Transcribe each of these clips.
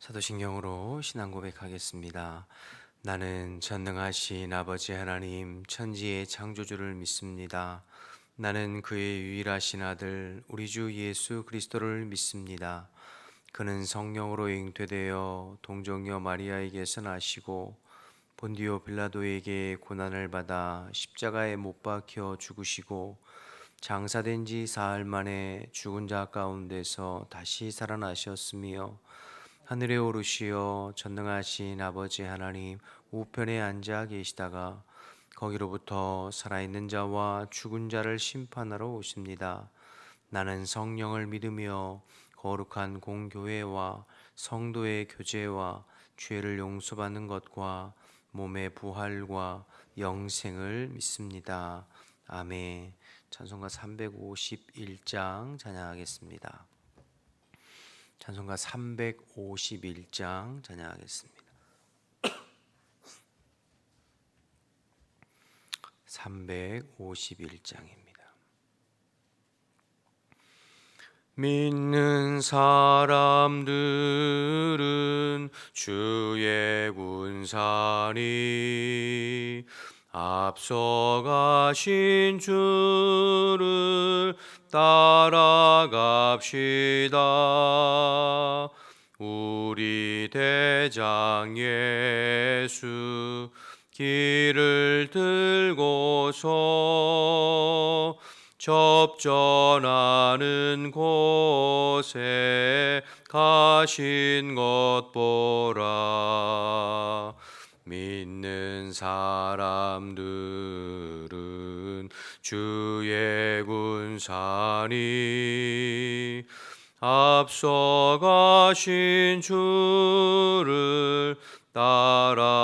사도신경으로 신앙 고백하겠습니다. 나는 전능하신 아버지 하나님 천지의 창조주를 믿습니다. 나는 그의 유일하신 아들 우리 주 예수 그리스도를 믿습니다. 그는 성령으로 잉태되어 동정녀 마리아에게서 나시고 본디오 빌라도에게 고난을 받아 십자가에 못 박혀 죽으시고 장사된 지 사흘 만에 죽은 자 가운데서 다시 살아나셨으며 하늘에 오르시어 전능하신 아버지 하나님 우편에 앉아 계시다가 거기로부터 살아있는 자와 죽은 자를 심판하러 오십니다. 나는 성령을 믿으며 거룩한 공교회와 성도의 교제와 죄를 용서받는 것과 몸의 부활과 영생을 믿습니다. 아멘. 찬송가 351장 찬양하겠습니다. 찬송가 351장 찬양하겠습니다. 351장입니다. 믿는 사람들은 주의 군사니 앞서가신 주를 따라갑시다. 우리 대장 예수 길을 들고서 접전하는 곳에 가신 것 보라. 믿는 사람들은 주의 군사니 앞서가신 주를 따라갑시다.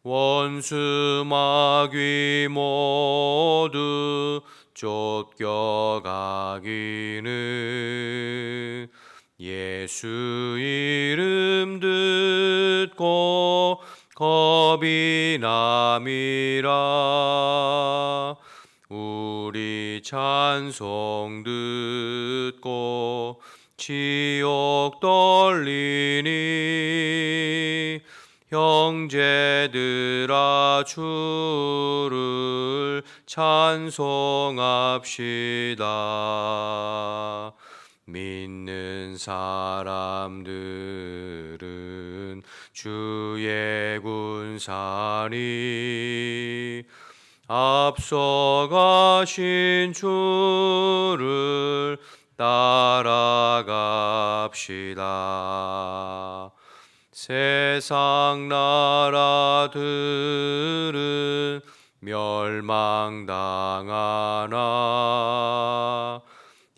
원수 마귀 모두 쫓겨가기는 예수 이름 듣고 겁이 남이라. 우리 찬송 듣고 지옥 떨리니 형제들아 주를 찬송합시다. 믿는 사람들은 주의 군사니 앞서가신 주를 따라갑시다. 세상 나라들은 멸망당하나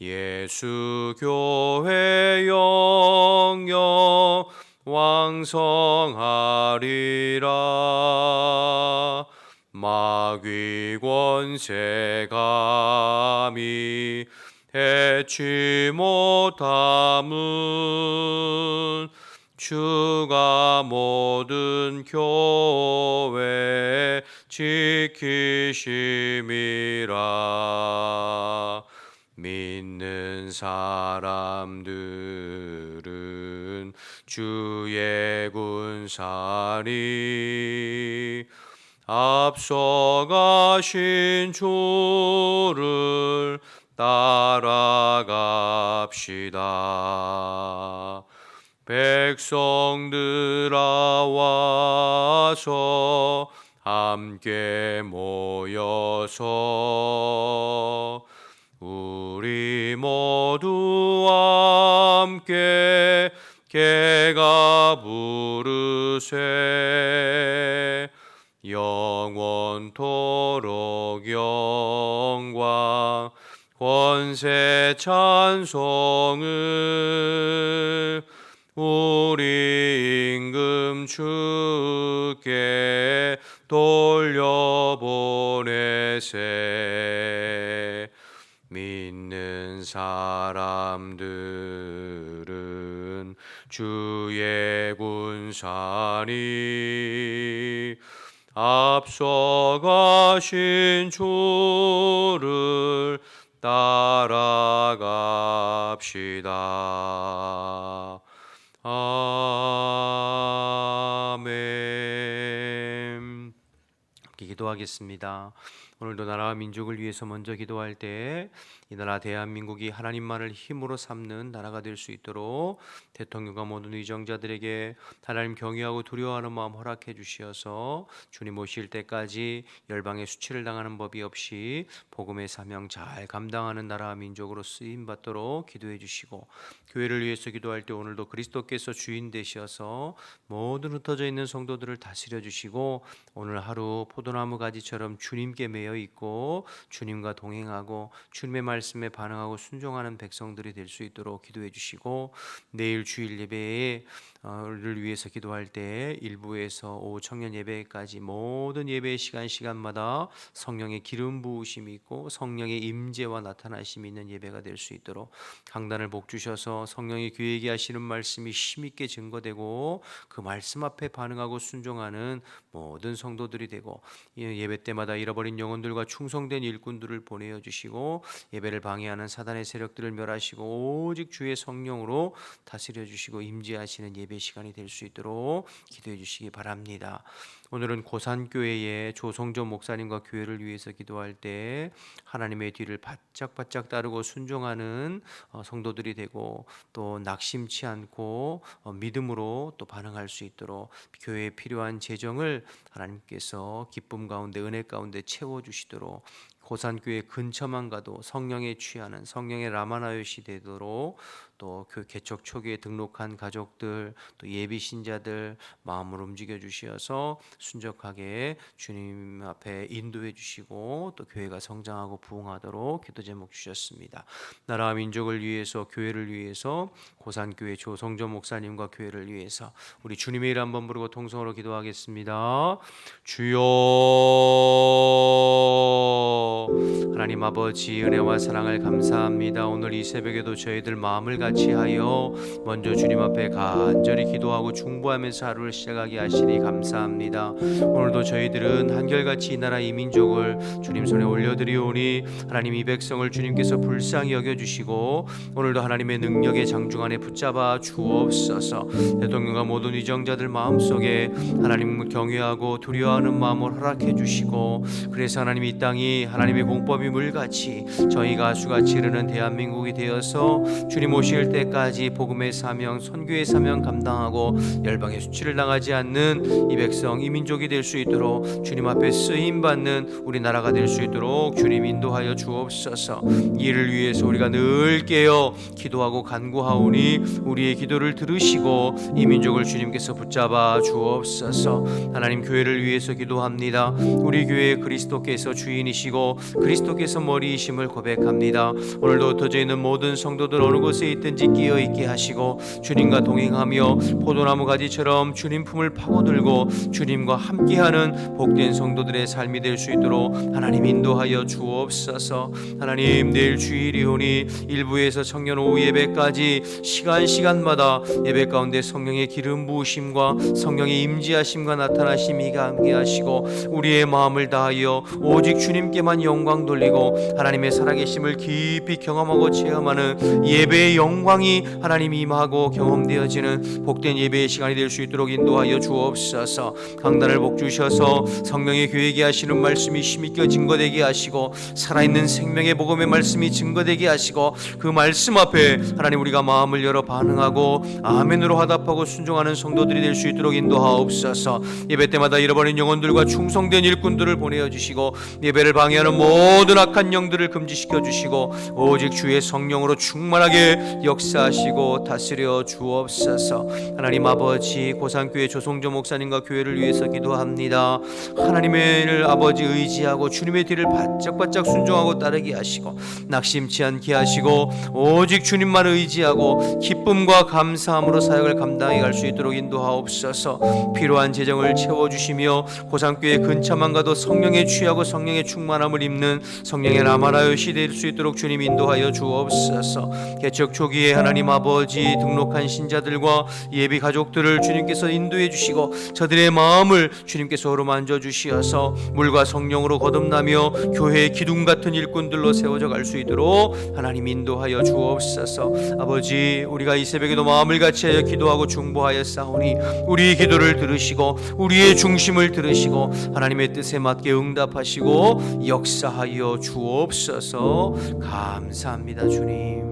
예수 교회 영영 왕성하리라. 마귀 권세 감히 해치 못함은 주가 모든 교회 지키심이라. 믿는 사람들은 주의 군사니 앞서가신 주를 따라갑시다. 백성들아 와서 함께 모여서 우리 모두 함께 개가 부르세. 영원토록 영광 권세 찬송을 우리 임금 주께 돌려보내세. 믿는 사람들은 주의 군사니 앞서가신 주를 따라갑시다. 주옵시다. 아멘. 함께 기도하겠습니다. 오늘도 나라와 민족을 위해서 먼저 기도할 때 이 나라 대한민국이 하나님만을 힘으로 삼는 나라가 될 수 있도록 대통령과 모든 의정자들에게 하나님 경외하고 두려워하는 마음 허락해 주시어서 주님 오실 때까지 열방의 수치를 당하는 법이 없이 복음의 사명 잘 감당하는 나라와 민족으로 쓰임 받도록 기도해 주시고, 교회를 위해서 기도할 때 오늘도 그리스도께서 주인 되셔서 모든 흩어져 있는 성도들을 다스려 주시고, 오늘 하루 포도나무 가지처럼 주님께 매여 있고 주님과 동행하고 주님의 말씀에 반응하고 순종하는 백성들이 될 수 있도록 기도해 주시고, 내일 주일 예배를 위해서 기도할 때 1부에서 오후 청년 예배까지 모든 예배 시간마다 성령의 기름 부으심이 있고 성령의 임재와 나타나심이 있는 예배가 될 수 있도록 강단을 복 주셔서 성령이 교회에게 하시는 말씀이 힘있게 증거되고 그 말씀 앞에 반응하고 순종하는 모든 성도들이 되고, 예배 때마다 잃어버린 영혼들과 충성된 일꾼들을 보내어 주시고 예배를 방해하는 사단의 세력들을 멸하시고 오직 주의 성령으로 다스려 주시고 임재하시는 예배 시간이 될 수 있도록 기도해 주시기 바랍니다. 오늘은 고산교회의 조성조 목사님과 교회를 위해서 기도할 때 하나님의 뒤를 바짝바짝 따르고 순종하는 성도들이 되고, 또 낙심치 않고 믿음으로 또 반응할 수 있도록 교회에 필요한 재정을 하나님께서 기쁨 가운데 은혜 가운데 채워주시도록, 고산교회 근처만 가도 성령에 취하는 성령의 라마나요시 되도록, 또 그 개척 초기에 등록한 가족들 또 예비 신자들 마음을 움직여 주시어서 순적하게 주님 앞에 인도해 주시고 또 교회가 성장하고 부흥하도록 기도 제목 주셨습니다. 나라와 민족을 위해서, 교회를 위해서, 고산교회 조성조 목사님과 교회를 위해서 우리 주님의 이름 한번 부르고 통성으로 기도하겠습니다. 주여, 하나님 아버지 은혜와 사랑을 감사합니다. 오늘 이 새벽에도 저희들 마음을 같이하여 먼저 주님 앞에 간절히 기도하고 중보하면서 하루를 시작하게 하시니 감사합니다. 오늘도 저희들은 한결같이 이 나라 이 민족을 주님 손에 올려드리오니 하나님 이 백성을 주님께서 불쌍히 여겨주시고 오늘도 하나님의 능력의 장중 안에 붙잡아 주옵소서. 대통령과 모든 위정자들 마음속에 하나님을 경외하고 두려워하는 마음을 허락해 주시고, 그래서 하나님 이 땅이 하나님의 공법이 물같이 저희가 수같이 흐르는 대한민국이 되어서 주님 오실 때까지 복음의 사명, 선교의 사명 감당하고 열방의 수치를 당하지 않는 이 백성, 이 민족이 될 수 있도록 주님 앞에 쓰임받는 우리 나라가 될 수 있도록 주님 인도하여 주옵소서. 이를 위해서 우리가 늘 깨어 기도하고 간구하오니 우리의 기도를 들으시고 이 민족을 주님께서 붙잡아 주옵소서. 하나님 교회를 위해서 기도합니다. 우리 교회에 그리스도께서 주인이시고 그리스도께서 머리이심을 고백합니다. 오늘도 흩어져 있는 모든 성도들 어느 곳에 있든지 끼어 있게 하시고 주님과 동행하며 포도나무 가지처럼 주님 품을 파고들고 주님과 함께하는 복된 성도들의 삶이 될 수 있도록 하나님 인도하여 주옵소서. 하나님 내일 주일이오니 1부에서 청년 오후 예배까지 시간마다 예배 가운데 성령의 기름 부으심과 성령의 임재하심과 나타나심이 함께 하시고 우리의 마음을 다하여 오직 주님께만 영광 돌리고 하나님의 살아계심을 깊이 경험하고 체험하는 예배의 영광이 하나님 임하고 경험되어지는 복된 예배의 시간이 될 수 있도록 인도하여 주옵소서. 강단을 복 주셔서 성령의 교회에게 하시는 말씀이 힘있게 증거되게 하시고 살아있는 생명의 복음의 말씀이 증거되게 하시고 그 말씀 앞에 하나님 우리가 마음을 열어 반응하고 아멘으로 화답하고 순종하는 성도들이 될 수 있도록 인도하옵소서. 예배 때마다 잃어버린 영혼들과 충성된 일꾼들을 보내어 주시고 예배를 방해하는 모든 악한 영들을 금지시켜 주시고 오직 주의 성령으로 충만하게 역사하시고 다스려 주옵소서. 하나님 아버지 고산교회 조성조 목사님과 교회를 위해서 기도합니다. 하나님의 아버지 의지하고 주님의 뒤를 바짝바짝 순종하고 따르게 하시고 낙심치 않게 하시고 오직 주님만 의지하고 기쁨과 감사함으로 사역을 감당해 갈 수 있도록 인도하옵소서. 필요한 재정을 채워주시며 고산교회 근처만 가도 성령에 취하고 성령의 충만함을 옷을 입는 성령의 나만하여 시대일 수 있도록 주님 인도하여 주옵소서. 개척 초기에 하나님 아버지 등록한 신자들과 예비 가족들을 주님께서 인도해 주시고 저들의 마음을 주님께서 어루만져 주시어서 물과 성령으로 거듭나며 교회의 기둥 같은 일꾼들로 세워져 갈 수 있도록 하나님 인도하여 주옵소서. 아버지, 우리가 이 새벽에도 마음을 같이하여 기도하고 중보하여 싸우니 우리의 기도를 들으시고 우리의 중심을 들으시고 하나님의 뜻에 맞게 응답하시고 역사하여 주옵소서. 감사합니다 주님.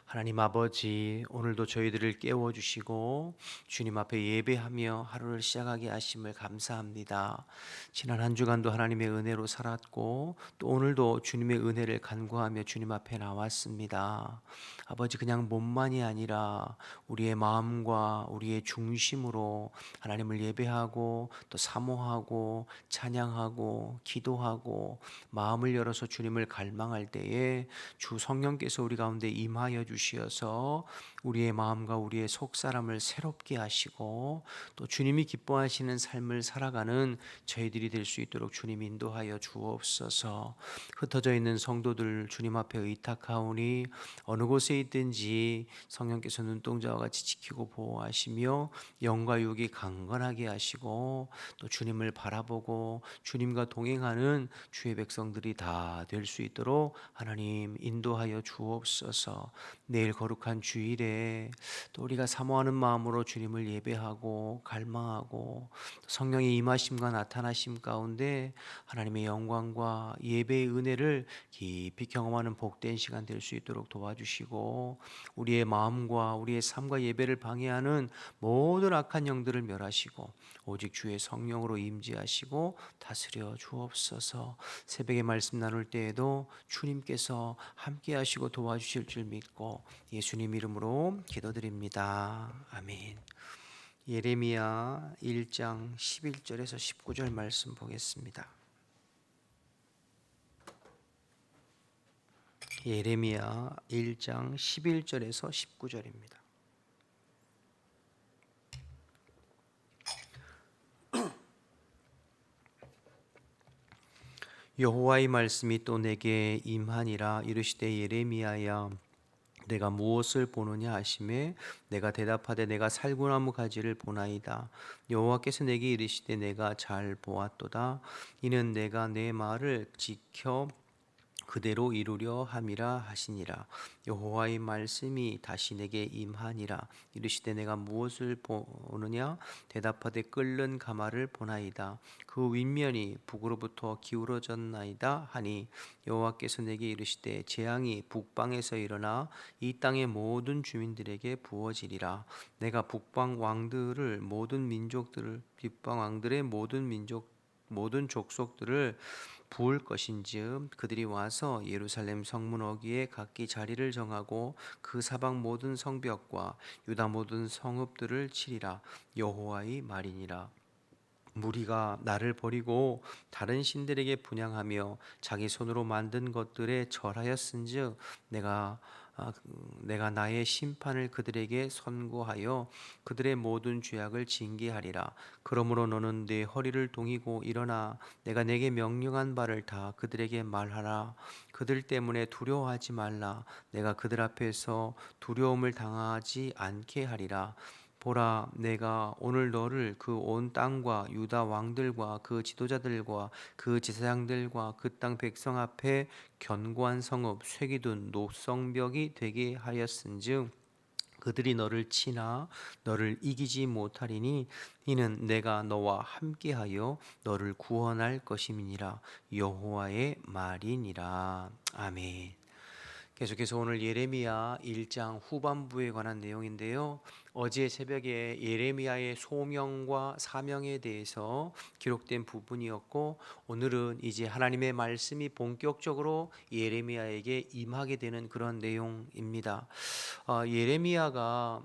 하나님 아버지, 오늘도 저희들을 깨워주시고 주님 앞에 예배하며 하루를 시작하게 하심을 감사합니다. 지난 한 주간도 하나님의 은혜로 살았고 또 오늘도 주님의 은혜를 간구하며 주님 앞에 나왔습니다. 아버지, 그냥 몸만이 아니라 우리의 마음과 우리의 중심으로 하나님을 예배하고 또 사모하고 찬양하고 기도하고 마음을 열어서 주님을 갈망할 때에 주 성령께서 우리 가운데 임하여 주시어서 우리의 마음과 우리의 속사람을 새롭게 하시고 또 주님이 기뻐하시는 삶을 살아가는 저희들이 될 수 있도록 주님 인도하여 주옵소서. 흩어져 있는 성도들 주님 앞에 의탁하오니 어느 곳에 있든지 성령께서 눈동자와 같이 지키고 보호하시며 영과 육이 강건하게 하시고 또 주님을 바라보고 주님과 동행하는 주의 백성들이 다 될 수 있도록 하나님 인도하여 주옵소서. 내일 거룩한 주일에 또 우리가 사모하는 마음으로 주님을 예배하고 갈망하고 성령의 임하심과 나타나심 가운데 하나님의 영광과 예배의 은혜를 깊이 경험하는 복된 시간 될 수 있도록 도와주시고 우리의 마음과 우리의 삶과 예배를 방해하는 모든 악한 영들을 멸하시고 오직 주의 성령으로 임재하시고 다스려 주옵소서. 새벽에 말씀 나눌 때에도 주님께서 함께 하시고 도와주실 줄 믿고 예수님 이름으로 기도드립니다. 아멘. 예레미야 1장 11절에서 19절 말씀 보겠습니다. 예레미야 1장 11절에서 19절입니다. 여호와의 말씀이 또 내게 임하니라. 이르시되 예레미야야, 내가 무엇을 보느냐 하시매 내가 대답하되 내가 살구나무 가지를 보나이다. 여호와께서 내게 이르시되 내가 잘 보았도다. 이는 내가 내 말을 지켜 그대로 이루려 함이라 하시니라. 여호와의 말씀이 다시 내게 임하니라. 이르시되 내가 무엇을 보느냐? 대답하되 끓는 가마를 보나이다. 그 윗면이 북으로부터 기울어졌나이다 하니 여호와께서 내게 이르시되 재앙이 북방에서 일어나 이 땅의 모든 주민들에게 부어지리라. 내가 북방 왕들을 모든 민족들을 북방 왕들의 모든 족속들을 부을 것인즉 그들이 와서 예루살렘 성문 어귀에 각기 자리를 정하고 그 사방 모든 성벽과 유다 모든 성읍들을 치리라. 여호와의 말이니라. 무리가 나를 버리고 다른 신들에게 분향하며 자기 손으로 만든 것들에 절하였은즉 내가 나의 심판을 그들에게 선고하여 그들의 모든 죄악을 징계하리라. 그러므로 너는 내 허리를 동이고 일어나 내가 내게 명령한 바를 다 그들에게 말하라. 그들 때문에 두려워하지 말라. 내가 그들 앞에서 두려움을 당하지 않게 하리라. 보라, 내가 오늘 너를 그 온 땅과 유다 왕들과 그 지도자들과 그 제사장들과 그 땅 백성 앞에 견고한 성읍 쇠기둔 노성벽이 되게 하였은즉 그들이 너를 치나 너를 이기지 못하리니 이는 내가 너와 함께하여 너를 구원할 것임이니라. 여호와의 말이니라. 아멘. 계속해서 오늘 예레미야 1장 후반부에 관한 내용인데요. 어제 새벽에 예레미야의 소명과 사명에 대해서 기록된 부분이었고 오늘은 이제 하나님의 말씀이 본격적으로 예레미야에게 임하게 되는 그런 내용입니다. 예레미야가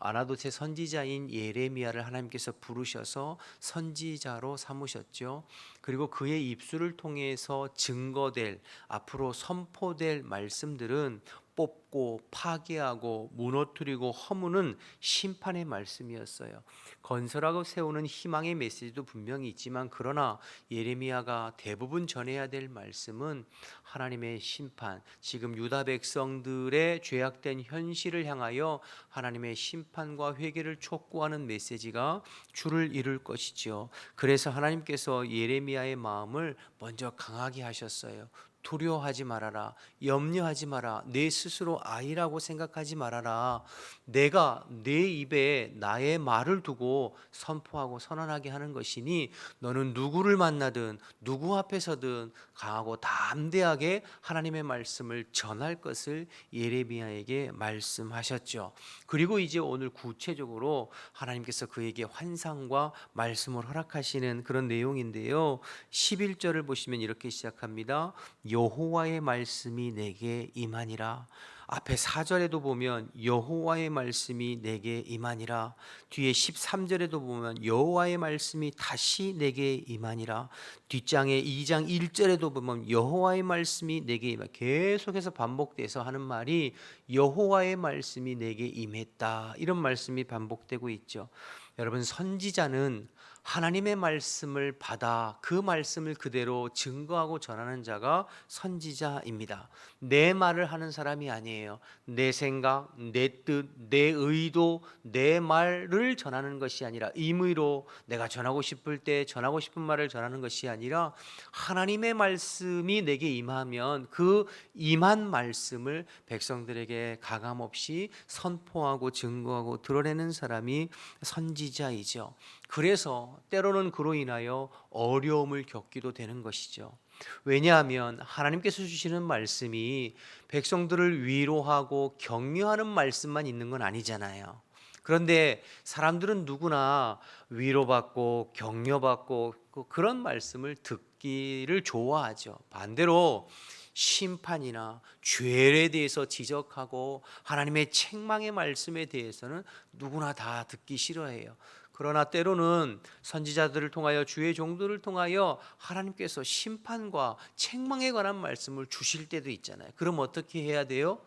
아나돗의 선지자인 예레미야를 하나님께서 부르셔서 선지자로 삼으셨죠. 그리고 그의 입술을 통해서 증거될 앞으로 선포될 말씀들은 뽑고 파괴하고 무너뜨리고 허무는 심판의 말씀이었어요. 건설하고 세우는 희망의 메시지도 분명히 있지만, 그러나 예레미야가 대부분 전해야 될 말씀은 하나님의 심판, 지금 유다 백성들의 죄악된 현실을 향하여 하나님의 심판과 회개를 촉구하는 메시지가 주를 이룰 것이지요. 그래서 하나님께서 예레미야의 마음을 먼저 강하게 하셨어요. 두려워하지 말아라. 염려하지 마라. 내 스스로 아이라고 생각하지 말아라. 내가 내 입에 나의 말을 두고 선포하고 선언하게 하는 것이니 너는 누구를 만나든 누구 앞에서든 강하고 담대하게 하나님의 말씀을 전할 것을 예레미야에게 말씀하셨죠. 그리고 이제 오늘 구체적으로 하나님께서 그에게 환상과 말씀을 허락하시는 그런 내용인데요. 11절을 보시면 이렇게 시작합니다. 여호와의 말씀이 내게 임하니라. 앞에 4절에도 보면 여호와의 말씀이 내게 임하니라. 뒤에 13절에도 보면 여호와의 말씀이 다시 내게 임하니라. 뒷장에 2장 1절에도 보면 여호와의 말씀이 내게 임하. 계속해서 반복돼서 하는 말이 여호와의 말씀이 내게 임했다, 이런 말씀이 반복되고 있죠. 여러분, 선지자는 하나님의 말씀을 받아 그 말씀을 그대로 증거하고 전하는 자가 선지자입니다. 내 말을 하는 사람이 아니에요. 내 생각, 내 뜻, 내 의도, 내 말을 전하는 것이 아니라, 임의로 내가 전하고 싶을 때 전하고 싶은 말을 전하는 것이 아니라, 하나님의 말씀이 내게 임하면 그 임한 말씀을 백성들에게 가감없이 선포하고 증거하고 드러내는 사람이 선지자이죠. 그래서 때로는 그로 인하여 어려움을 겪기도 되는 것이죠. 왜냐하면 하나님께서 주시는 말씀이 백성들을 위로하고 격려하는 말씀만 있는 건 아니잖아요. 그런데 사람들은 누구나 위로받고 격려받고 그런 말씀을 듣기를 좋아하죠. 반대로 심판이나 죄에 대해서 지적하고 하나님의 책망의 말씀에 대해서는 누구나 다 듣기 싫어해요. 그러나 때로는 선지자들을 통하여, 주의 종들을 통하여 하나님께서 심판과 책망에 관한 말씀을 주실 때도 있잖아요. 그럼 어떻게 해야 돼요?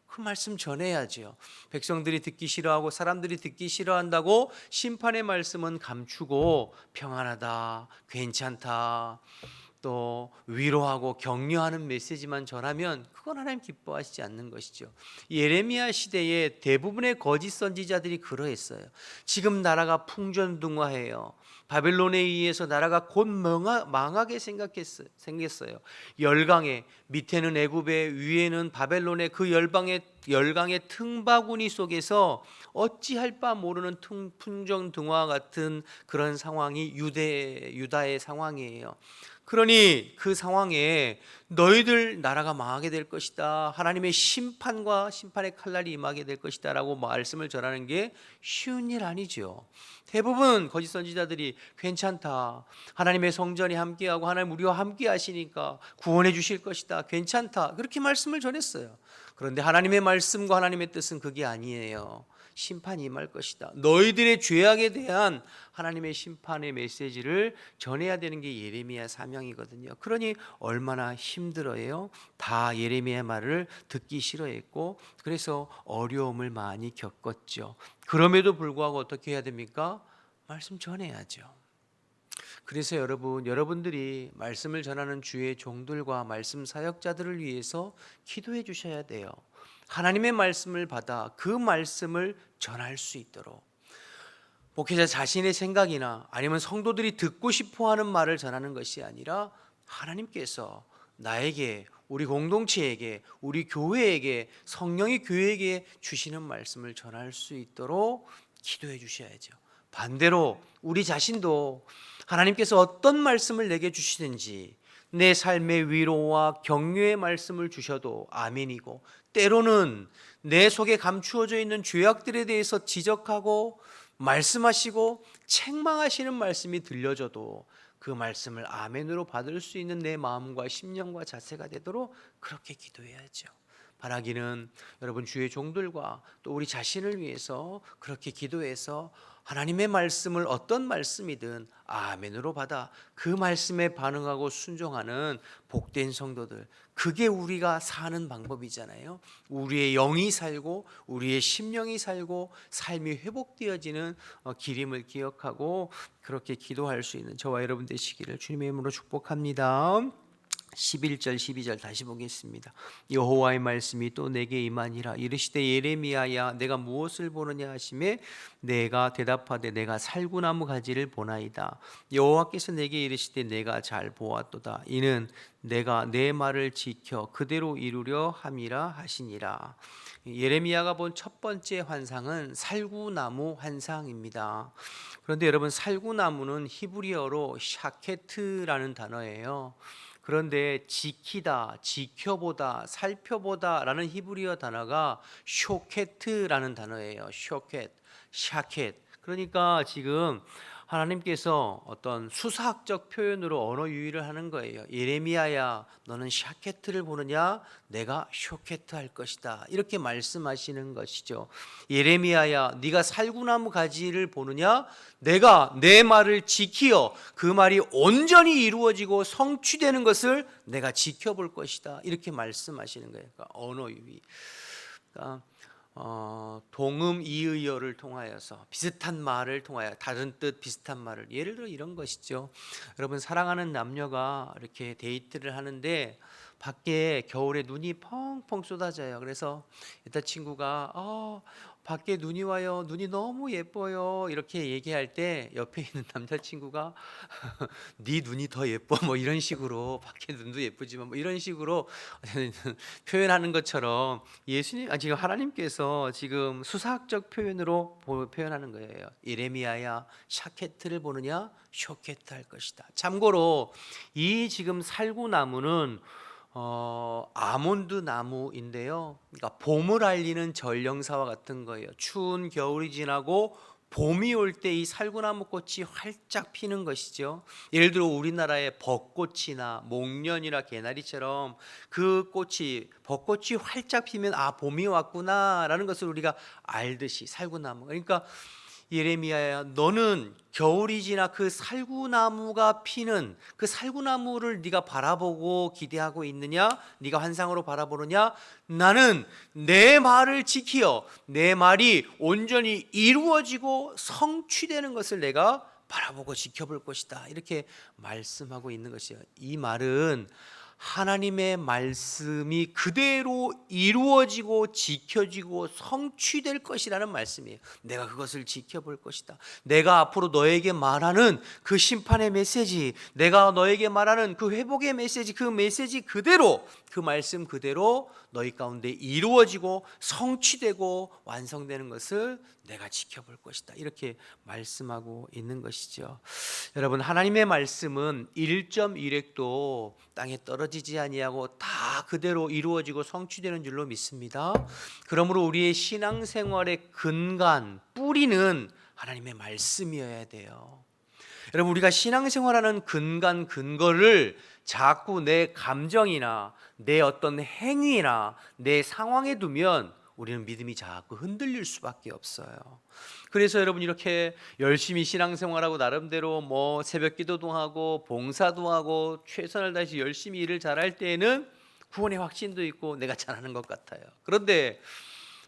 그 말씀 전해야죠. 백성들이 듣기 싫어하고 사람들이 듣기 싫어한다고 심판의 말씀은 감추고 평안하다, 괜찮다, 또 위로하고 격려하는 메시지만 전하면 그건 하나님 기뻐하시지 않는 것이죠. 예레미야 시대에 대부분의 거짓 선지자들이 그러했어요. 지금 나라가 풍전등화해요. 바벨론에 의해서 나라가 곧 망하게 생겼어요. 열강에, 밑에는 애굽에, 위에는 바벨론의 그 열강의 틈바구니 속에서 어찌할 바 모르는 풍전등화 같은 그런 상황이 유다의 상황이에요. 그러니 그 상황에 너희들 나라가 망하게 될 것이다, 하나님의 심판과 심판의 칼날이 임하게 될 것이다 라고 말씀을 전하는 게 쉬운 일 아니죠. 대부분 거짓 선지자들이 괜찮다, 하나님의 성전이 함께하고 하나님 우리와 함께 하시니까 구원해 주실 것이다, 괜찮다, 그렇게 말씀을 전했어요. 그런데 하나님의 말씀과 하나님의 뜻은 그게 아니에요. 심판이 임할 것이다, 너희들의 죄악에 대한 하나님의 심판의 메시지를 전해야 되는 게 예레미야 사명이거든요. 그러니 얼마나 힘들어요. 다 예레미야 말을 듣기 싫어했고, 그래서 어려움을 많이 겪었죠. 그럼에도 불구하고 어떻게 해야 됩니까? 말씀 전해야죠. 그래서 여러분들이 말씀을 전하는 주의 종들과 말씀 사역자들을 위해서 기도해 주셔야 돼요. 하나님의 말씀을 받아 그 말씀을 전할 수 있도록, 목회자 자신의 생각이나 아니면 성도들이 듣고 싶어하는 말을 전하는 것이 아니라 하나님께서 나에게, 우리 공동체에게, 우리 교회에게, 성령이 교회에게 주시는 말씀을 전할 수 있도록 기도해 주셔야죠. 반대로 우리 자신도 하나님께서 어떤 말씀을 내게 주시든지 내 삶의 위로와 격려의 말씀을 주셔도 아멘이고, 때로는 내 속에 감추어져 있는 죄악들에 대해서 지적하고 말씀하시고 책망하시는 말씀이 들려져도 그 말씀을 아멘으로 받을 수 있는 내 마음과 심령과 자세가 되도록 그렇게 기도해야죠. 바라기는 여러분 주의 종들과 또 우리 자신을 위해서 그렇게 기도해서 하나님의 말씀을 어떤 말씀이든 아멘으로 받아 그 말씀에 반응하고 순종하는 복된 성도들, 그게 우리가 사는 방법이잖아요. 우리의 영이 살고 우리의 심령이 살고 삶이 회복되어지는 길임을 기억하고 그렇게 기도할 수 있는 저와 여러분 되시기를 주님의 이름으로 축복합니다. 11절 12절 다시 보겠습니다. 여호와의 말씀이 또 내게 임하니라. 이르시되 예레미야야 내가 무엇을 보느냐 하시매 내가 대답하되 내가 살구나무 가지를 보나이다. 여호와께서 내게 이르시되 내가 잘 보았도다. 이는 내가 내 말을 지켜 그대로 이루려 함이라 하시니라. 예레미야가 본 첫 번째 환상은 살구나무 환상입니다. 그런데 여러분, 살구나무는 히브리어로 샤케트라는 단어예요. 그런데 지키다, 지켜보다, 살펴보다 라는 히브리어 단어가 쇼케트라는 단어예요. 쇼켓, 샤켓. 그러니까 지금 하나님께서 어떤 수사학적 표현으로 언어 유희를 하는 거예요. 예레미야야 너는 샤케트를 보느냐? 내가 쇼케트 할 것이다. 이렇게 말씀하시는 것이죠. 예레미야야 네가 살구나무 가지를 보느냐? 내가 내 말을 지키어 그 말이 온전히 이루어지고 성취되는 것을 내가 지켜볼 것이다. 이렇게 말씀하시는 거예요. 그러니까 언어 유희. 그러니까 동음 이의어를 통하여서 비슷한 말을 통하여 다른 뜻 비슷한 말을, 예를 들어 이런 것이죠. 여러분, 사랑하는 남녀가 이렇게 데이트를 하는데 밖에 겨울에 눈이 펑펑 쏟아져요. 그래서 여자친구가 밖에 눈이 와요, 눈이 너무 예뻐요 이렇게 얘기할 때 옆에 있는 남자친구가 네 눈이 더 예뻐 뭐 이런 식으로, 밖에 눈도 예쁘지만 뭐 이런 식으로 표현하는 것처럼 예수님, 지금 하나님께서 지금 수사학적 표현으로 표현하는 거예요. 예레미야야 샤케트를 보느냐? 쇼케트 할 것이다. 참고로 이 지금 살구나무는 아몬드 나무인데요. 그러니까 봄을 알리는 전령사와 같은 거예요. 추운 겨울이 지나고 봄이 올 때 이 살구나무 꽃이 활짝 피는 것이죠. 예를 들어 우리나라의 벚꽃이나 목련이나 개나리처럼 그 꽃이, 벚꽃이 활짝 피면 봄이 왔구나라는 것을 우리가 알듯이 살구나무. 그러니까 예레미야야 너는 겨울이 지나 그 살구나무가 피는 그 살구나무를 네가 바라보고 기대하고 있느냐? 네가 환상으로 바라보느냐? 나는 내 말을 지키어 내 말이 온전히 이루어지고 성취되는 것을 내가 바라보고 지켜볼 것이다. 이렇게 말씀하고 있는 것이에요. 이 말은 하나님의 말씀이 그대로 이루어지고 지켜지고 성취될 것이라는 말씀이에요. 내가 그것을 지켜볼 것이다. 내가 앞으로 너에게 말하는 그 심판의 메시지, 내가 너에게 말하는 그 회복의 메시지, 그 메시지 그대로, 그 말씀 그대로 너희 가운데 이루어지고 성취되고 완성되는 것을 내가 지켜볼 것이다. 이렇게 말씀하고 있는 것이죠. 여러분, 하나님의 말씀은 1.1획도 땅에 떨어지지 아니하고 다 그대로 이루어지고 성취되는 줄로 믿습니다. 그러므로 우리의 신앙생활의 근간, 뿌리는 하나님의 말씀이어야 돼요. 여러분, 우리가 신앙생활하는 근간, 근거를 자꾸 내 감정이나 내 어떤 행위나 내 상황에 두면 우리는 믿음이 자꾸 흔들릴 수밖에 없어요. 그래서 여러분, 이렇게 열심히 신앙생활하고 나름대로 뭐 새벽 기도도 하고 봉사도 하고 최선을 다해서 열심히 일을 잘할 때에는 구원의 확신도 있고 내가 잘하는 것 같아요. 그런데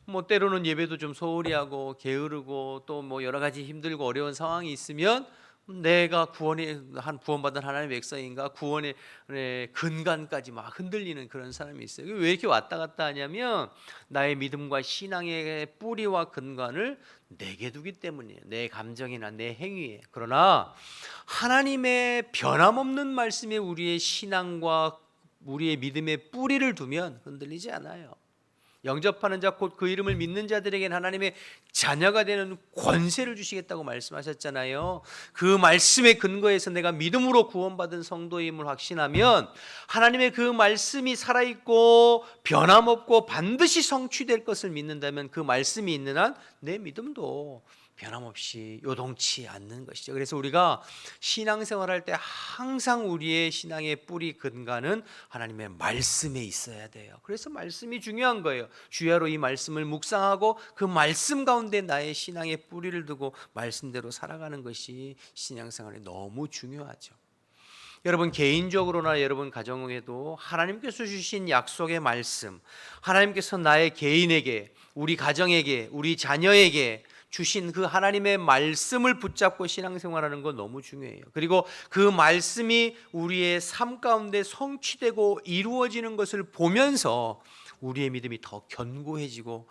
뭐 때로는 예배도 좀 소홀히 하고 게으르고 또 뭐 여러 가지 힘들고 어려운 상황이 있으면 내가 구원받은 하나님의 백성인가, 구원의 근간까지 막 흔들리는 그런 사람이 있어요. 왜 이렇게 왔다 갔다 하냐면 나의 믿음과 신앙의 뿌리와 근간을 내게 두기 때문이에요. 내 감정이나 내 행위에. 그러나 하나님의 변함없는 말씀에 우리의 신앙과 우리의 믿음의 뿌리를 두면 흔들리지 않아요. 영접하는 자 곧 그 이름을 믿는 자들에게는 하나님의 자녀가 되는 권세를 주시겠다고 말씀하셨잖아요. 그 말씀의 근거에서 내가 믿음으로 구원받은 성도임을 확신하면 하나님의 그 말씀이 살아있고 변함없고 반드시 성취될 것을 믿는다면 그 말씀이 있는 한 내 믿음도 변함없이 요동치 않는 것이죠. 그래서 우리가 신앙생활할 때 항상 우리의 신앙의 뿌리 근간은 하나님의 말씀에 있어야 돼요. 그래서 말씀이 중요한 거예요. 주야로 이 말씀을 묵상하고 그 말씀 가운데 나의 신앙의 뿌리를 두고 말씀대로 살아가는 것이 신앙생활에 너무 중요하죠. 여러분 개인적으로나 여러분 가정에도 하나님께서 주신 약속의 말씀, 하나님께서 나의 개인에게, 우리 가정에게, 우리 자녀에게 주신 그 하나님의 말씀을 붙잡고 신앙생활하는 건 너무 중요해요. 그리고 그 말씀이 우리의 삶 가운데 성취되고 이루어지는 것을 보면서 우리의 믿음이 더 견고해지고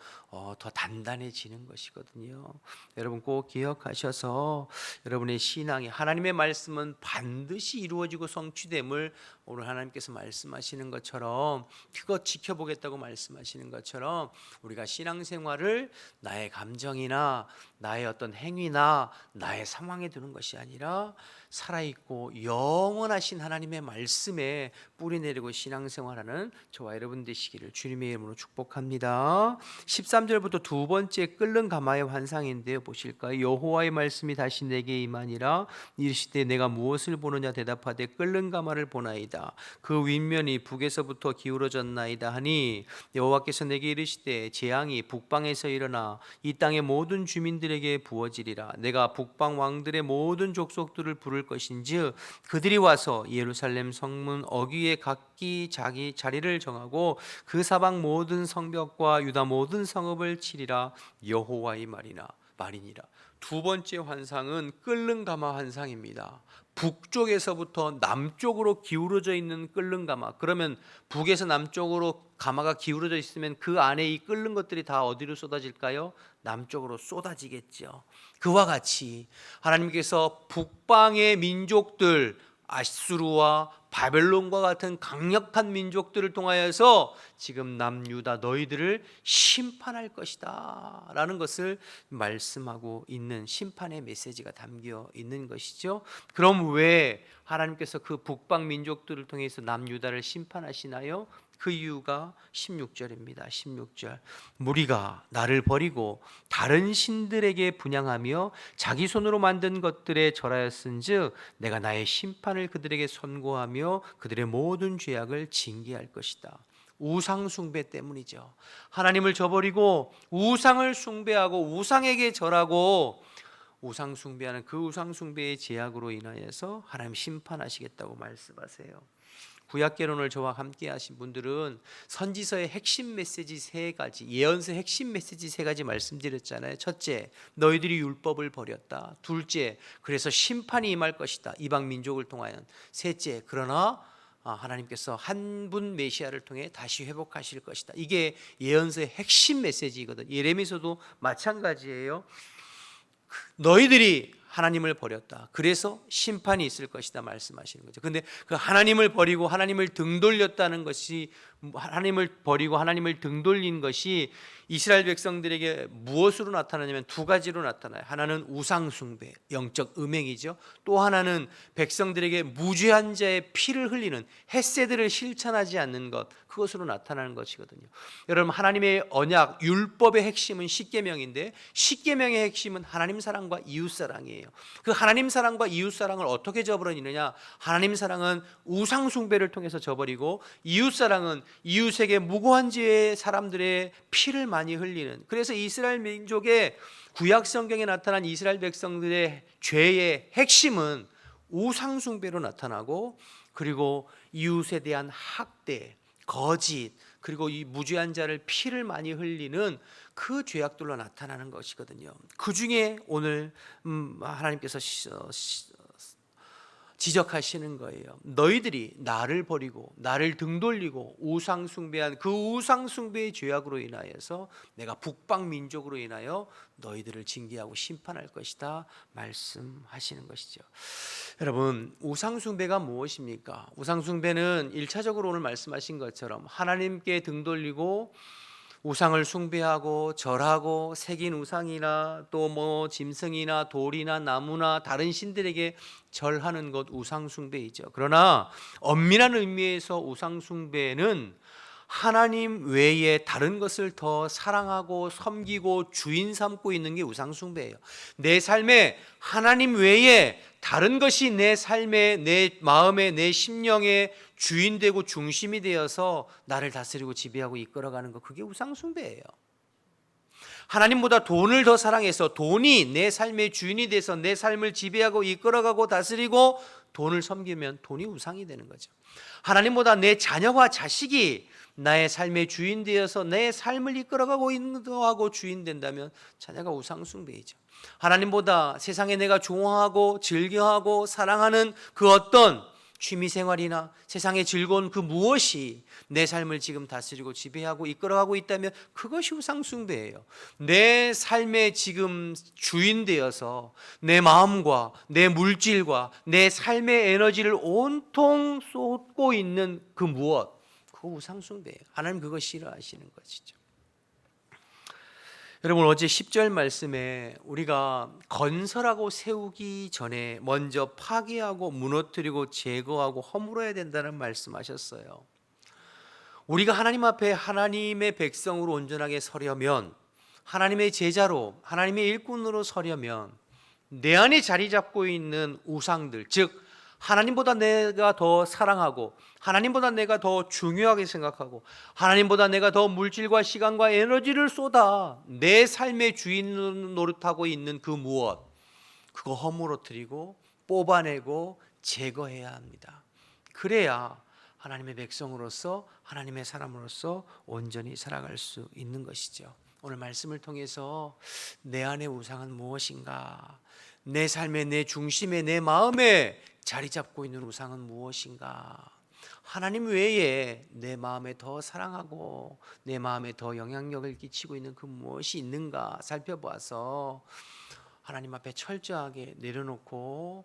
더 단단해지는 것이거든요. 여러분 꼭 기억하셔서 여러분의 신앙이 하나님의 말씀은 반드시 이루어지고 성취됨을 오늘 하나님께서 말씀하시는 것처럼 그것 지켜보겠다고 말씀하시는 것처럼 우리가 신앙생활을 나의 감정이나 나의 어떤 행위나 나의 상황에 두는 것이 아니라 살아있고 영원하신 하나님의 말씀에 뿌리 내리고 신앙생활하는 저와 여러분 되시기를 주님의 이름으로 축복합니다. 13절부터 두 번째 끓는 가마의 환상인데요, 보실까요? 여호와의 말씀이 다시 내게 임하니라. 이르시되 내가 무엇을 보느냐 대답하되 끓는 가마를 보나이다. 그 윗면이 북에서부터 기울어졌나이다 하니 여호와께서 내게 이르시되 재앙이 북방에서 일어나 이 땅의 모든 주민들에게 부어지리라. 내가 북방 왕들의 모든 족속들을 부를 것인즉 그들이 와서 예루살렘 성문 어귀에 각기 자기 자리를 정하고 그 사방 모든 성벽과 유다 모든 성읍을 치리라. 여호와의 말이니라. 두 번째 환상은 끓는 가마 환상입니다. 북쪽에서부터 남쪽으로 기울어져 있는 끓는 가마. 그러면 북에서 남쪽으로 가마가 기울어져 있으면 그 안에 이 끓는 것들이 다 어디로 쏟아질까요? 남쪽으로 쏟아지겠죠. 그와 같이 하나님께서 북방의 민족들, 아수르와 바벨론과 같은 강력한 민족들을 통하여서 지금 남유다 너희들을 심판할 것이다 라는 것을 말씀하고 있는 심판의 메시지가 담겨 있는 것이죠. 그럼 왜 하나님께서 그 북방 민족들을 통해서 남유다를 심판하시나요? 그 이유가 16절입니다. 16절 무리가 나를 버리고 다른 신들에게 분향하며 자기 손으로 만든 것들에 절하였은즉 내가 나의 심판을 그들에게 선고하며 그들의 모든 죄악을 징계할 것이다. 우상 숭배 때문이죠. 하나님을 저버리고 우상을 숭배하고 우상에게 절하고 우상 숭배하는 그 우상 숭배의 죄악으로 인하여서 하나님 심판하시겠다고 말씀하세요. 구약개론을 저와 함께 하신 분들은 선지서의 핵심 메시지 세 가지, 예언서의 핵심 메시지 세 가지 말씀드렸잖아요. 첫째, 너희들이 율법을 버렸다. 둘째, 그래서 심판이 임할 것이다. 이방 민족을 통하여. 셋째, 그러나 하나님께서 한 분 메시아를 통해 다시 회복하실 것이다. 이게 예언서의 핵심 메시지거든. 예레미서도 마찬가지예요. 너희들이 하나님을 버렸다. 그래서 심판이 있을 것이다 말씀하시는 거죠. 근데 그 하나님을 버리고 하나님을 등 돌렸다는 것이, 하나님을 버리고 하나님을 등 돌린 것이 이스라엘 백성들에게 무엇으로 나타나냐면 두 가지로 나타나요. 하나는 우상 숭배, 영적 음행이죠. 또 하나는 백성들에게 무죄한 자의 피를 흘리는 헷세들을 실천하지 않는 것, 그것으로 나타나는 것이거든요. 여러분 하나님의 언약, 율법의 핵심은 십계명인데 십계명의 핵심은 하나님 사랑과 이웃 사랑이에요. 그 하나님 사랑과 이웃 사랑을 어떻게 저버리느냐? 하나님 사랑은 우상 숭배를 통해서 저버리고 이웃 사랑은 이웃에게 무고한 죄의 사람들의 피를 많이 흘리는, 그래서 이스라엘 민족의 구약 성경에 나타난 이스라엘 백성들의 죄의 핵심은 우상 숭배로 나타나고, 그리고 이웃에 대한 학대, 거짓, 그리고 이 무죄한 자를 피를 많이 흘리는 그 죄악들로 나타나는 것이거든요. 그 중에 오늘 하나님께서 지적하시는 거예요. 너희들이 나를 버리고 나를 등 돌리고 우상 숭배한 그 우상 숭배의 죄악으로 인하여서 내가 북방 민족으로 인하여 너희들을 징계하고 심판할 것이다 말씀하시는 것이죠. 여러분 우상 숭배가 무엇입니까? 우상 숭배는 1차적으로 오늘 말씀하신 것처럼 하나님께 등 돌리고 우상을 숭배하고 절하고 새긴 우상이나 또 뭐 짐승이나 돌이나 나무나 다른 신들에게 절하는 것 우상 숭배이죠. 그러나 엄밀한 의미에서 우상 숭배는 하나님 외에 다른 것을 더 사랑하고 섬기고 주인 삼고 있는 게 우상숭배예요. 내 삶에 하나님 외에 다른 것이 내 삶에, 내 마음에, 내 심령에 주인 되고 중심이 되어서 나를 다스리고 지배하고 이끌어가는 거, 그게 우상숭배예요. 하나님보다 돈을 더 사랑해서 돈이 내 삶의 주인이 돼서 내 삶을 지배하고 이끌어가고 다스리고 돈을 섬기면 돈이 우상이 되는 거죠. 하나님보다 내 자녀와 자식이 나의 삶의 주인 되어서 내 삶을 이끌어가고 인도하고 주인 된다면 자녀가 우상숭배이죠. 하나님보다 세상에 내가 좋아하고 즐겨하고 사랑하는 그 어떤 취미생활이나 세상의 즐거운 그 무엇이 내 삶을 지금 다스리고 지배하고 이끌어가고 있다면 그것이 우상숭배예요. 내 삶의 지금 주인 되어서 내 마음과 내 물질과 내 삶의 에너지를 온통 쏟고 있는 그 무엇, 그거 우상숭배예요. 하나님 그거 싫어하시는 것이죠. 여러분, 어제 10절 말씀에 우리가 건설하고 세우기 전에 먼저 파괴하고 무너뜨리고 제거하고 허물어야 된다는 말씀하셨어요. 우리가 하나님 앞에 하나님의 백성으로 온전하게 서려면, 하나님의 제자로 하나님의 일꾼으로 서려면 내 안에 자리 잡고 있는 우상들, 즉 하나님보다 내가 더 사랑하고 하나님보다 내가 더 중요하게 생각하고 하나님보다 내가 더 물질과 시간과 에너지를 쏟아 내 삶의 주인 노릇하고 있는 그 무엇, 그거 허물어뜨리고 뽑아내고 제거해야 합니다. 그래야 하나님의 백성으로서 하나님의 사람으로서 온전히 살아갈 수 있는 것이죠. 오늘 말씀을 통해서 내 안의 우상은 무엇인가, 내 삶의 내 중심에 내 마음에 자리 잡고 있는 우상은 무엇인가, 하나님 외에 내 마음에 더 사랑하고 내 마음에 더 영향력을 끼치고 있는 그 무엇이 있는가 살펴보아서 하나님 앞에 철저하게 내려놓고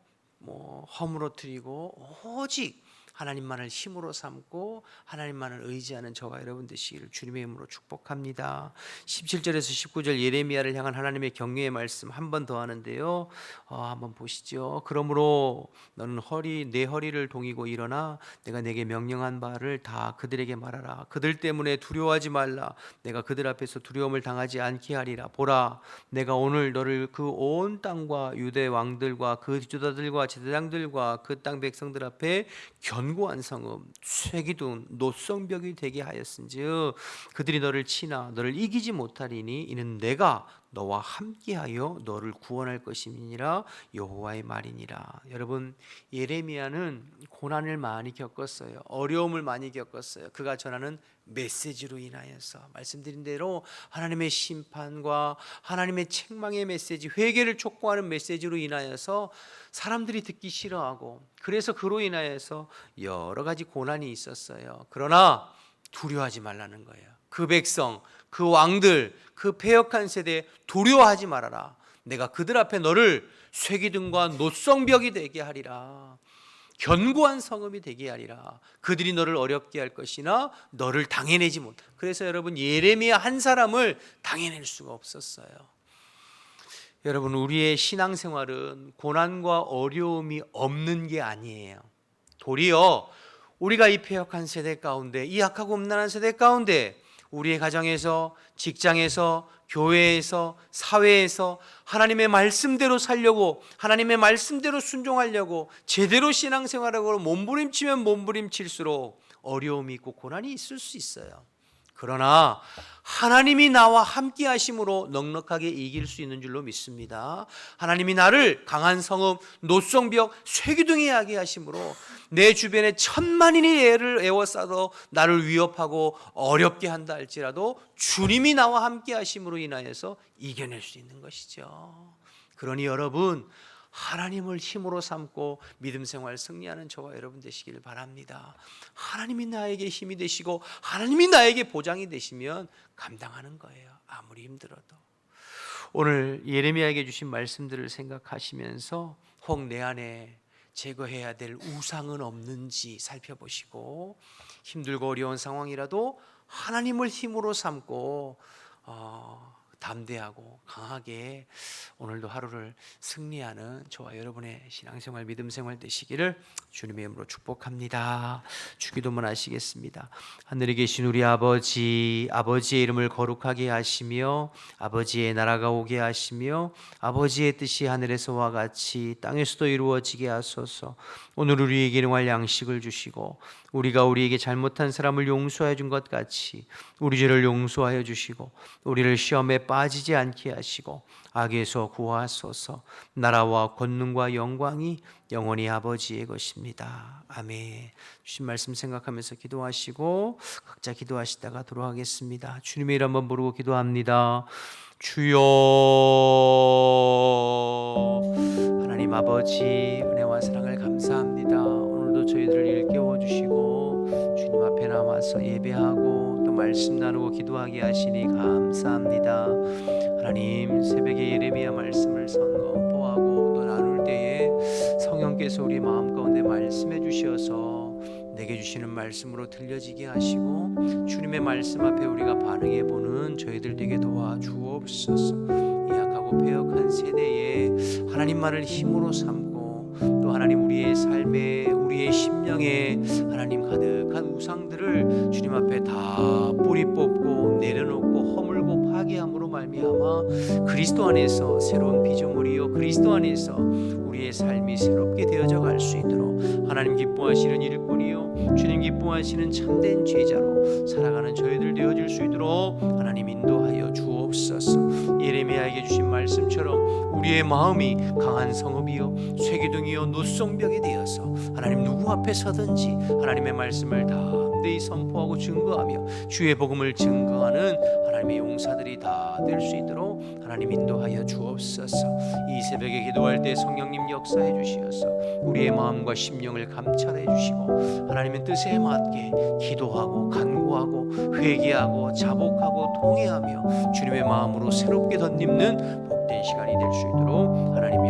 허물어뜨리고 오직 하나님만을 힘으로 삼고 하나님만을 의지하는 저와 여러분 되시기를 주님의 이름으로 축복합니다. 17절에서 19절 예레미야를 향한 하나님의 격려의 말씀 한 번 더 하는데요. 한번 보시죠. 그러므로 너는 내 허리를 동이고 일어나 내가 내게 명령한 바를 다 그들에게 말하라. 그들 때문에 두려워하지 말라. 내가 그들 앞에서 두려움을 당하지 않게 하리라. 보라, 내가 오늘 너를 그 온 땅과 유대 왕들과 그 지도자들과 제사장들과 그 땅 백성들 앞에 견고한 성읍, 쇠기둥, 노성벽이 되게 하였은즉 그들이 너를 치나 너를 이기지 못하리니 이는 내가 너와 함께하여 너를 구원할 것임이니라 여호와의 말이니라. 여러분, 예레미야는 고난을 많이 겪었어요. 어려움을 많이 겪었어요. 그가 전하는 메시지로 인하여서 말씀드린 대로 하나님의 심판과 하나님의 책망의 메시지, 회개를 촉구하는 메시지로 인하여서 사람들이 듣기 싫어하고 그래서 그로 인하여서 여러 가지 고난이 있었어요. 그러나 두려워하지 말라는 거예요. 그 백성, 그 왕들, 그 패역한 세대 두려워하지 말아라. 내가 그들 앞에 너를 쇠기둥과 노성벽이 되게 하리라. 견고한 성읍이 되게 하리라. 그들이 너를 어렵게 할 것이나 너를 당해내지 못. 그래서 여러분, 예레미야 한 사람을 당해낼 수가 없었어요. 여러분, 우리의 신앙생활은 고난과 어려움이 없는 게 아니에요. 도리어 우리가 이 패역한 세대 가운데, 이 악하고 음란한 세대 가운데 우리의 가정에서, 직장에서, 교회에서, 사회에서 하나님의 말씀대로 살려고, 하나님의 말씀대로 순종하려고 제대로 신앙생활하고 몸부림치면 몸부림칠수록 어려움이 있고 고난이 있을 수 있어요. 그러나 하나님이 나와 함께 하심으로 넉넉하게 이길 수 있는 줄로 믿습니다. 하나님이 나를 강한 성읍, 노성벽, 쇠기둥에 하게 하심으로 내 주변에 천만인이 애를 에워싸도 나를 위협하고 어렵게 한다 할지라도 주님이 나와 함께 하심으로 인하여서 이겨낼 수 있는 것이죠. 그러니 여러분, 하나님을 힘으로 삼고 믿음 생활 승리하는 저와 여러분 되시기를 바랍니다. 하나님이 나에게 힘이 되시고 하나님이 나에게 보장이 되시면 감당하는 거예요. 아무리 힘들어도. 오늘 예레미야에게 주신 말씀들을 생각하시면서 혹 내 안에 제거해야 될 우상은 없는지 살펴보시고 힘들고 어려운 상황이라도 하나님을 힘으로 삼고 담대하고 강하게 오늘도 하루를 승리하는 저와 여러분의 신앙생활 믿음생활 되시기를 주님의 이름으로 축복합니다. 주기도문 하시겠습니다. 하늘에 계신 우리 아버지, 아버지의 이름을 거룩하게 하시며 아버지의 나라가 오게 하시며 아버지의 뜻이 하늘에서와 같이 땅에서도 이루어지게 하소서. 오늘 우리에게 일용할 양식을 주시고 우리가 우리에게 잘못한 사람을 용서해 준 것 같이 우리 죄를 용서하여 주시고 우리를 시험에 빠지지 않게 하시고 악에서 구하소서. 나라와 권능과 영광이 영원히 아버지의 것입니다. 아멘. 주신 말씀 생각하면서 기도하시고 각자 기도하시다가 돌아가겠습니다. 주님의 이름 한번 부르고 기도합니다. 주여. 하나님 아버지 은혜와 사랑을 감사합니다. 오늘도 저희들을 일깨워 주시고 주님 앞에 나와서 예배하고 또 말씀 나누고 기도하게 하시니 감사합니다. 하나님 새벽에 예레미야 말씀을 선포하고 또 나눌 때에 성령께서 우리 마음 가운데 말씀해 주셔서 내게 주시는 말씀으로 들려지게 하시고 주님의 말씀 앞에 우리가 반응해 보는 저희들 되게 도와주옵소서. 이 약하고 패역한 세대에 하나님 말을 힘으로 삼고 또 하나님 우리의 삶에 우리의 심령에 하나님 가득한 우상들을 주님 앞에 다 뿌리 뽑고 내려놓고 허물고 파괴함으로 말미암아 그리스도 안에서 새로운 피조물이요 그리스도 안에서 우리의 삶이 새롭게 되어져 갈 수 있도록 하나님 기뻐하시는 일꾼이요 주님 기뻐하시는 참된 제자로 살아가는 저희들 되어질 수 있도록 하나님 인도하여 주옵소서. 예레미야에게 주신 말씀처럼 우리의 마음이 강한 성읍이요 쇠기둥이요 노송벽이 되어서 하나님 누구 앞에 서든지 하나님의 말씀을 담대히 선포하고 증거하며 주의 복음을 증거하는 하나님의 용사들이 다 될 수 있도록 하나님 인도하여 주옵소서. 이 새벽에 기도할 때 성령님 역사해 주시어서 우리의 마음과 심령을 감찰해 주시고 하나님의 뜻에 맞게 기도하고 간구하고 회개하고 자복하고 통회하며 주님의 마음으로 새롭게 덧입는 복된 시간이 될 수 있도록 하나님